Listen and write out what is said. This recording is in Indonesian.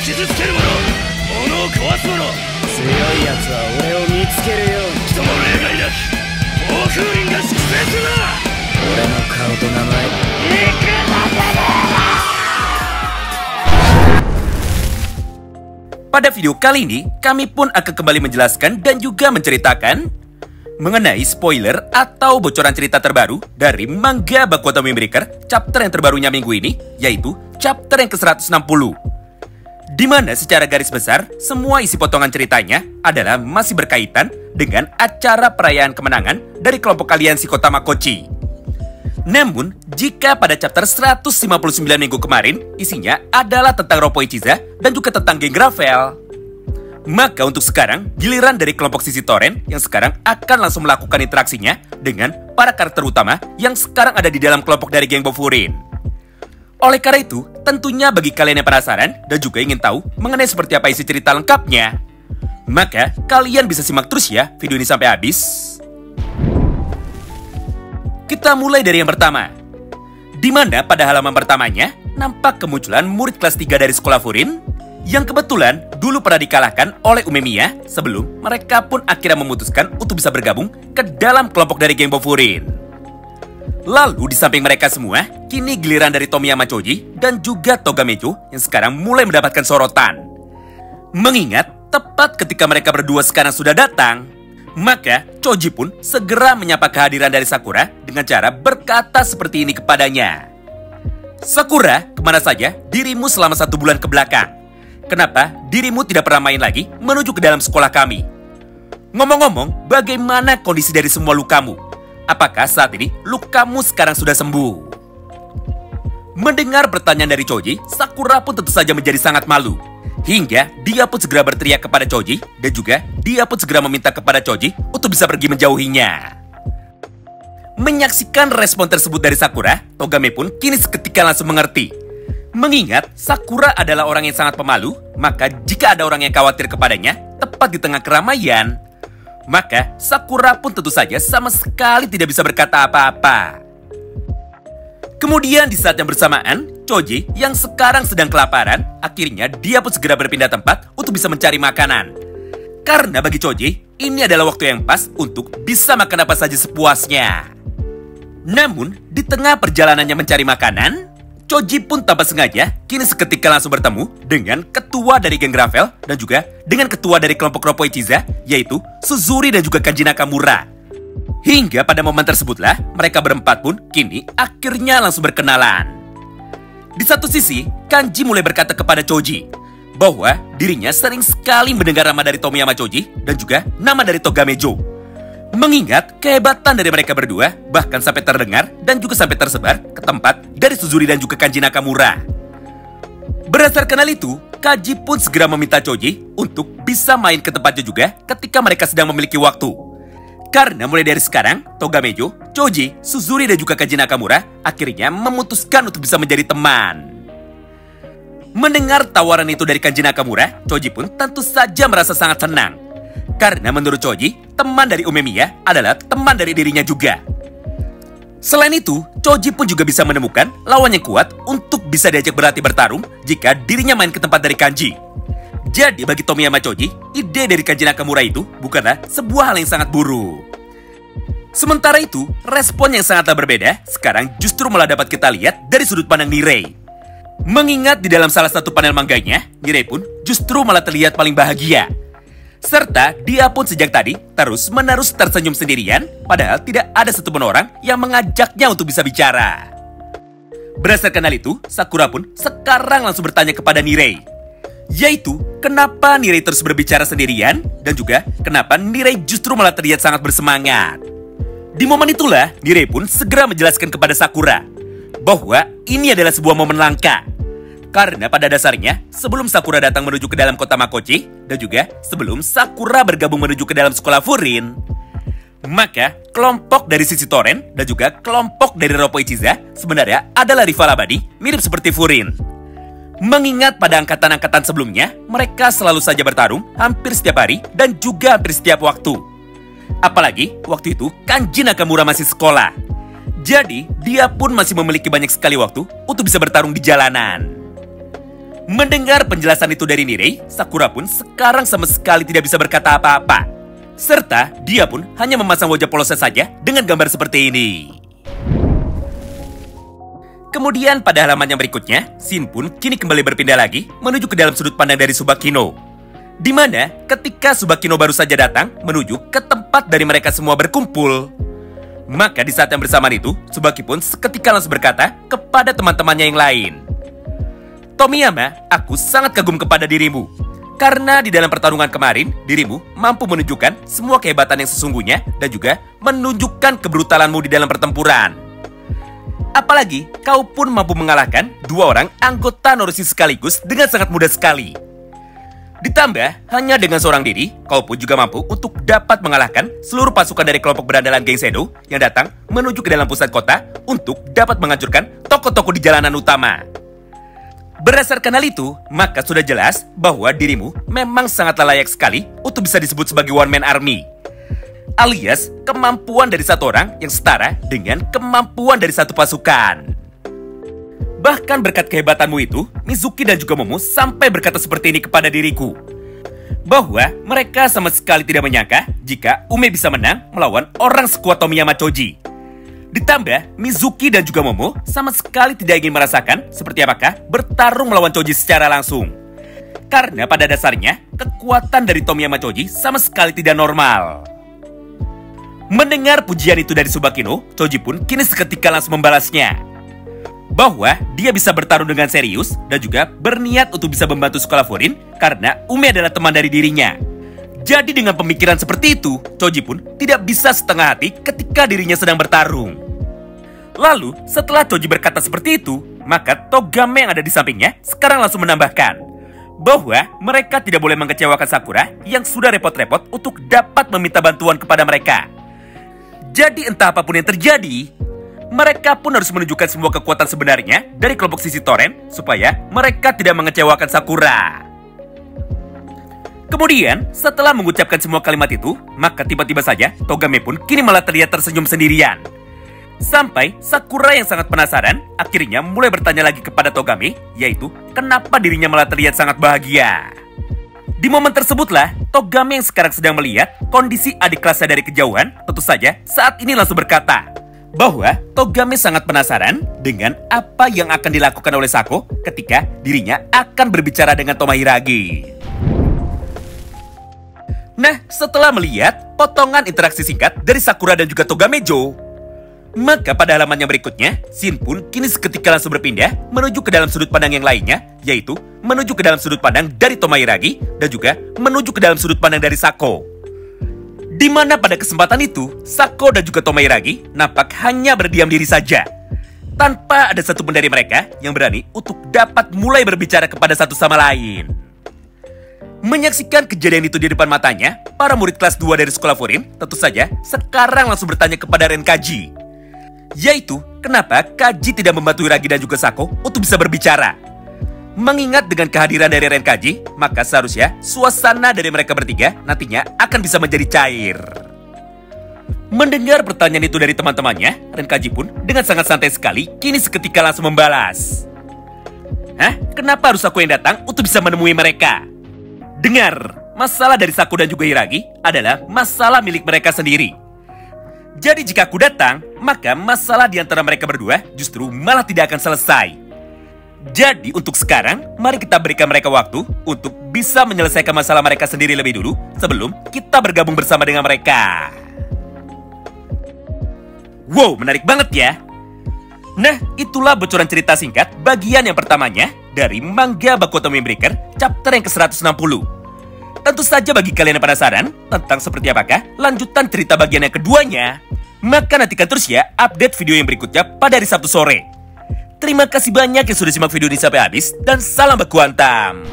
傷つける者、物を壊す者、強い奴は俺を見つけるように。人も例外なき暴風林が粛清するな。俺の顔と名前、行くなてめえら。 Pada video kali ini, kami pun akan kembali menjelaskan dan juga menceritakan mengenai spoiler atau bocoran cerita terbaru dari manga Baku Otome Breaker chapter yang terbarunya minggu ini, yaitu chapter yang ke-160. Di mana secara garis besar, semua isi potongan ceritanya adalah masih berkaitan dengan acara perayaan kemenangan dari kelompok aliansi kota Makochi. Namun, jika pada chapter 159 minggu kemarin, isinya adalah tentang Roppo Ichiza dan juga tentang geng Gravel, maka untuk sekarang, giliran dari kelompok Sisi Torrent yang sekarang akan langsung melakukan interaksinya dengan para karakter utama yang sekarang ada di dalam kelompok dari geng Bofurin. Oleh karena itu, tentunya bagi kalian yang penasaran dan juga ingin tahu mengenai seperti apa isi cerita lengkapnya, maka kalian bisa simak terus ya video ini sampai habis. Kita mulai dari yang pertama, di mana pada halaman pertamanya nampak kemunculan murid kelas 3 dari sekolah Furin yang kebetulan dulu pernah dikalahkan oleh Umemiya sebelum mereka pun akhirnya memutuskan untuk bisa bergabung ke dalam kelompok dari geng Bofurin. Lalu di samping mereka semua, kini giliran dari Tomiyama Choji dan juga Togamejo yang sekarang mulai mendapatkan sorotan. Mengingat tepat ketika mereka berdua sekarang sudah datang, maka Choji pun segera menyapa kehadiran dari Sakura dengan cara berkata seperti ini kepadanya. Sakura, kemana saja dirimu selama 1 bulan ke belakang? Kenapa dirimu tidak pernah main lagi menuju ke dalam sekolah kami? Ngomong-ngomong, bagaimana kondisi dari semua lukamu? Apakah saat ini lukamu sekarang sudah sembuh? Mendengar pertanyaan dari Choji, Sakura pun tentu saja menjadi sangat malu. Hingga dia pun segera berteriak kepada Choji dan juga dia pun segera meminta kepada Choji untuk bisa pergi menjauhinya. Menyaksikan respon tersebut dari Sakura, Togame pun kini seketika langsung mengerti. Mengingat Sakura adalah orang yang sangat pemalu, maka jika ada orang yang khawatir kepadanya tepat di tengah keramaian, maka Sakura pun tentu saja sama sekali tidak bisa berkata apa-apa. Kemudian di saat yang bersamaan, Choji yang sekarang sedang kelaparan, akhirnya dia pun segera berpindah tempat untuk bisa mencari makanan. Karena bagi Choji, ini adalah waktu yang pas untuk bisa makan apa saja sepuasnya. Namun, di tengah perjalanannya mencari makanan, Choji pun tanpa sengaja kini seketika langsung bertemu dengan ketua dari geng Gravel dan juga dengan ketua dari kelompok Roppo Ichiza, yaitu Suzuri dan juga Kanji Nakamura. Hingga pada momen tersebutlah mereka berempat pun kini akhirnya langsung berkenalan. Di satu sisi, Kanji mulai berkata kepada Choji bahwa dirinya sering sekali mendengar nama dari Tomiyama Choji dan juga nama dari Togamejo. Mengingat kehebatan dari mereka berdua bahkan sampai terdengar dan juga sampai tersebar ke tempat dari Suzuri dan juga Kanji Nakamura. Berdasarkan hal itu, Kanji pun segera meminta Choji untuk bisa main ke tempatnya juga ketika mereka sedang memiliki waktu. Karena mulai dari sekarang, Togamejo, Choji, Suzuri dan juga Kanji Nakamura akhirnya memutuskan untuk bisa menjadi teman. Mendengar tawaran itu dari Kanji Nakamura, Choji pun tentu saja merasa sangat senang. Karena menurut Choji, teman dari Umemiya adalah teman dari dirinya juga. Selain itu, Choji pun juga bisa menemukan lawan yang kuat untuk bisa diajak berlatih bertarung jika dirinya main ke tempat dari Kanji. Jadi bagi Tomiyama Choji, ide dari Kanji Nakamura itu bukanlah sebuah hal yang sangat buruk. Sementara itu, respon yang sangatlah berbeda sekarang justru malah dapat kita lihat dari sudut pandang Nirei. Mengingat di dalam salah satu panel mangganya, Nirei pun justru malah terlihat paling bahagia. Serta dia pun sejak tadi terus-menerus tersenyum sendirian, padahal tidak ada satupun orang yang mengajaknya untuk bisa bicara. Berdasarkan hal itu, Sakura pun sekarang langsung bertanya kepada Nirei, yaitu kenapa Nirei terus berbicara sendirian dan juga kenapa Nirei justru malah terlihat sangat bersemangat. Di momen itulah Nirei pun segera menjelaskan kepada Sakura bahwa ini adalah sebuah momen langka. Karena pada dasarnya, sebelum Sakura datang menuju ke dalam kota Makochi, dan juga sebelum Sakura bergabung menuju ke dalam sekolah Furin, maka kelompok dari Sisi Torrent dan juga kelompok dari Roppo Ichiza sebenarnya adalah rival abadi mirip seperti Furin. Mengingat pada angkatan-angkatan sebelumnya, mereka selalu saja bertarung hampir setiap hari dan juga hampir setiap waktu. Apalagi waktu itu Kanji Nakamura masih sekolah. Jadi dia pun masih memiliki banyak sekali waktu untuk bisa bertarung di jalanan. Mendengar penjelasan itu dari Nirei, Sakura pun sekarang sama sekali tidak bisa berkata apa-apa. Serta dia pun hanya memasang wajah polosnya saja dengan gambar seperti ini. Kemudian pada halaman yang berikutnya, Shin pun kini kembali berpindah lagi menuju ke dalam sudut pandang dari Tsubakino. Di mana ketika Tsubakino baru saja datang menuju ke tempat dari mereka semua berkumpul. Maka di saat yang bersamaan itu, Tsubaki pun seketika langsung berkata kepada teman-temannya yang lain. Tomiyama, aku sangat kagum kepada dirimu. Karena di dalam pertarungan kemarin, dirimu mampu menunjukkan semua kehebatan yang sesungguhnya dan juga menunjukkan kebrutalanmu di dalam pertempuran. Apalagi, kau pun mampu mengalahkan 2 orang anggota Noroshi sekaligus dengan sangat mudah sekali. Ditambah, hanya dengan seorang diri, kau pun juga mampu untuk dapat mengalahkan seluruh pasukan dari kelompok berandalan geng Shadow yang datang menuju ke dalam pusat kota untuk dapat menghancurkan toko-toko di jalanan utama. Berdasarkan hal itu, maka sudah jelas bahwa dirimu memang sangatlah layak sekali untuk bisa disebut sebagai one man army. Alias, kemampuan dari satu orang yang setara dengan kemampuan dari satu pasukan. Bahkan berkat kehebatanmu itu, Mizuki dan juga Momo sampai berkata seperti ini kepada diriku. Bahwa mereka sama sekali tidak menyangka jika Ume bisa menang melawan orang sekuat Tomiyama Choji. Ditambah, Mizuki dan juga Momo sama sekali tidak ingin merasakan seperti apakah bertarung melawan Choji secara langsung. Karena pada dasarnya, kekuatan dari Tomiyama Choji sama sekali tidak normal. Mendengar pujian itu dari Tsubakino, Choji pun kini seketika langsung membalasnya. Bahwa dia bisa bertarung dengan serius dan juga berniat untuk bisa membantu sekolah Furin karena Ume adalah teman dari dirinya. Jadi dengan pemikiran seperti itu, Choji pun tidak bisa setengah hati ketika dirinya sedang bertarung. Lalu, setelah Choji berkata seperti itu, maka Togame yang ada di sampingnya sekarang langsung menambahkan bahwa mereka tidak boleh mengecewakan Sakura yang sudah repot-repot untuk dapat meminta bantuan kepada mereka. Jadi entah apapun yang terjadi, mereka pun harus menunjukkan semua kekuatan sebenarnya dari kelompok sisi Toren supaya mereka tidak mengecewakan Sakura. Kemudian, setelah mengucapkan semua kalimat itu, maka tiba-tiba saja Togame pun kini malah terlihat tersenyum sendirian. Sampai Sakura yang sangat penasaran akhirnya mulai bertanya lagi kepada Togame, yaitu kenapa dirinya malah terlihat sangat bahagia. Di momen tersebutlah, Togame yang sekarang sedang melihat kondisi adik kelasnya dari kejauhan, tentu saja saat ini langsung berkata bahwa Togame sangat penasaran dengan apa yang akan dilakukan oleh Sako ketika dirinya akan berbicara dengan Tomohiragi. Nah, setelah melihat potongan interaksi singkat dari Sakura dan juga Togamejo, maka pada halaman yang berikutnya, Shin pun kini seketika langsung berpindah menuju ke dalam sudut pandang yang lainnya, yaitu menuju ke dalam sudut pandang dari Tomohiragi dan juga menuju ke dalam sudut pandang dari Sako. Di mana pada kesempatan itu, Sako dan juga Tomohiragi nampak hanya berdiam diri saja, tanpa ada satupun dari mereka yang berani untuk dapat mulai berbicara kepada satu sama lain. Menyaksikan kejadian itu di depan matanya, para murid kelas 2 dari sekolah Furin tentu saja sekarang langsung bertanya kepada Renkaji, yaitu kenapa Kaji tidak membantu Hiragi dan juga Sako untuk bisa berbicara. Mengingat dengan kehadiran dari Renkaji, maka seharusnya suasana dari mereka bertiga nantinya akan bisa menjadi cair. Mendengar pertanyaan itu dari teman-temannya, Renkaji pun dengan sangat santai sekali kini seketika langsung membalas. Hah? Kenapa harus aku yang datang untuk bisa menemui mereka? Dengar, masalah dari Sako dan juga Hiragi adalah masalah milik mereka sendiri. Jadi jika aku datang, maka masalah di antara mereka berdua justru malah tidak akan selesai. Jadi untuk sekarang, mari kita berikan mereka waktu untuk bisa menyelesaikan masalah mereka sendiri lebih dulu sebelum kita bergabung bersama dengan mereka. Wow, menarik banget ya. Nah, itulah bocoran cerita singkat bagian yang pertamanya dari manga Baku Otome Breaker chapter yang ke-160. Tentu saja bagi kalian yang penasaran tentang seperti apakah lanjutan cerita bagian yang keduanya, maka nantikan terus ya update video yang berikutnya pada hari Sabtu sore. Terima kasih banyak yang sudah simak video ini sampai habis dan salam baku hantam.